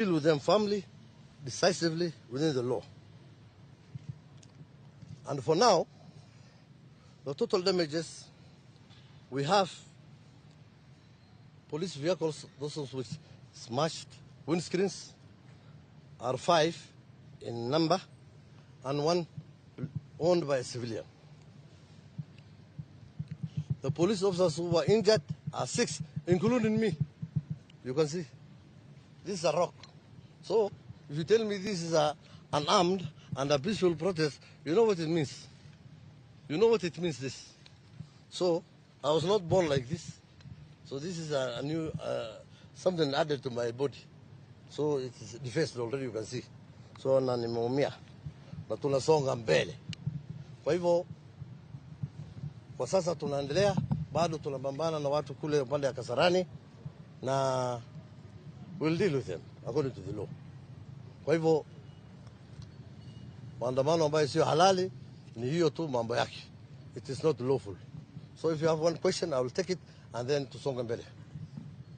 deal with them firmly, decisively within the law. And for now, the total damages, we have police vehicles, those which smashed windscreens, are 5 in number, and 1 owned by a civilian. The police officers who were injured are 6, including me. You can see, this is a rock. So, if you tell me this is unarmed and a peaceful protest, you know what it means. You know what it means, this. So, I was not born like this. So this is a new, something added to my body. So it is defaced already, you can see. So na nimeumia na tunasonga mbele. Kwa hivyo, kwa sasa tunaendelea, bado tunapambana na watu kule upande ya Kasarani, na we'll deal with them according to the law. Kwa hivyo, maandamano ambayo sio halali ni hiyo tu mambo yake. It is not lawful. So if you have one question, I will take it and then tusonge mbele.